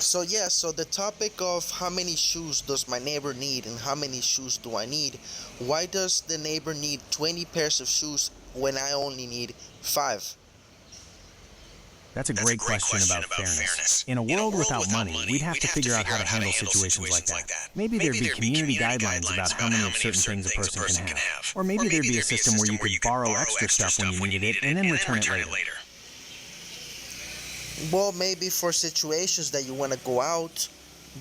So the topic of how many shoes does my neighbor need and how many shoes do I need? Why does the neighbor need 20 pairs of shoes when I only need 5? That's a great question about fairness. In a world without money, we'd have to figure out how to handle situations like that. Maybe there'd be community guidelines about how many of certain things a person can have. Or maybe there'd be a system where you could borrow extra stuff when you needed it and then return it later. Well, maybe for situations that you want to go out,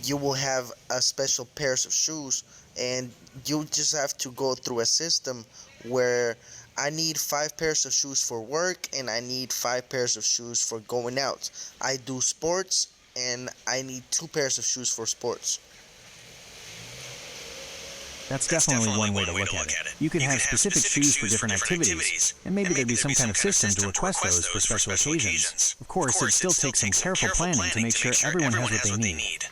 you will have a special pairs of shoes, and you just have to go through a system where I need 5 pairs of shoes for work and I need 5 pairs of shoes for going out. I do sports and I need 2 pairs of shoes for sports. That's definitely one way to look at it. You could have specific shoes for different activities, and maybe there'd be some kind of system to request those for special occasions. Of course, it'd still take some careful planning to make sure everyone has what they need.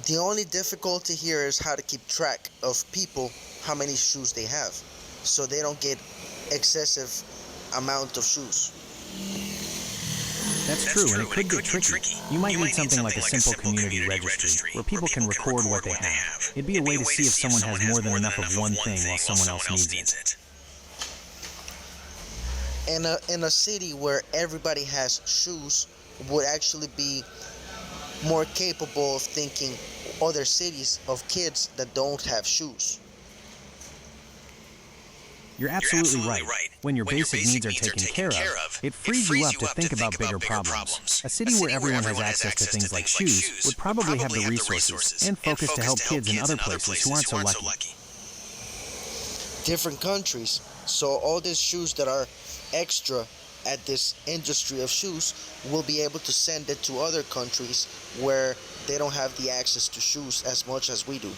The only difficulty here is how to keep track of people, how many shoes they have, so they don't get excessive amount of shoes. That's true, and it could get tricky. You might need something like a simple community registry, where people can record what they have. It'd be a way to see if someone has more than enough of one thing while someone else needs it. In a city where everybody has shoes would actually be more capable of thinking other cities of kids that don't have shoes. You're absolutely right. When your basic needs are taken care of, it frees you up to think about bigger problems. A city where everyone has access to things like shoes would probably have the resources and focus to help kids in other places who aren't so lucky. Different countries, so all these shoes that are extra at this industry of shoes will be able to send it to other countries where they don't have the access to shoes as much as we do.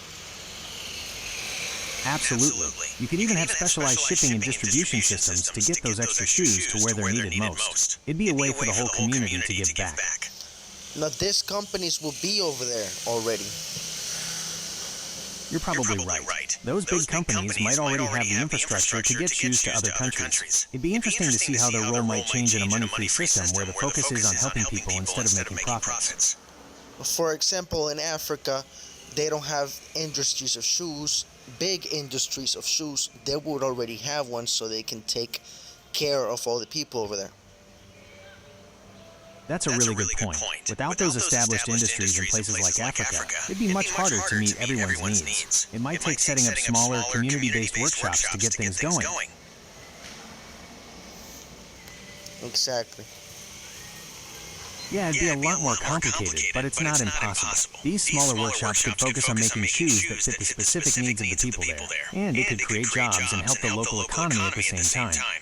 Absolutely. You could even have specialized shipping and distribution systems to get those extra shoes to where they're needed most. It'd be a way for the whole community to give back. Now, these companies will be over there already. You're probably right. Those big companies might already have the infrastructure to get shoes to other countries. It'd be interesting to see how their role might change in a money-free system where the focus is on helping people instead of making profits. For example, in Africa, they don't have industries of shoes, big industries of shoes. They would already have one, so they can take care of all the people over there. That's a really good point. Without those established industries in places like Africa, it'd be much harder to meet everyone's needs. It might take setting up smaller, community-based workshops to get things going. Exactly. Yeah, it'd be a lot more complicated, but it's not impossible. These smaller workshops could focus on making shoes that fit the specific needs of the people there, and it could create jobs and help the local economy at the same time.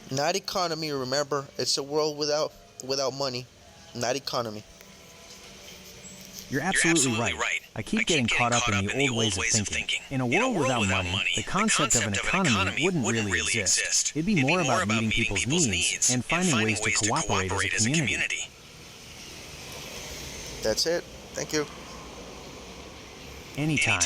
Not economy, remember, it's a world without money, not economy. You're absolutely right. I keep getting caught up in the old ways of thinking. In a world without money, the concept of an economy wouldn't really exist. It'd be more about meeting people's needs and finding ways to cooperate as a community. That's it. Thank you. Anytime.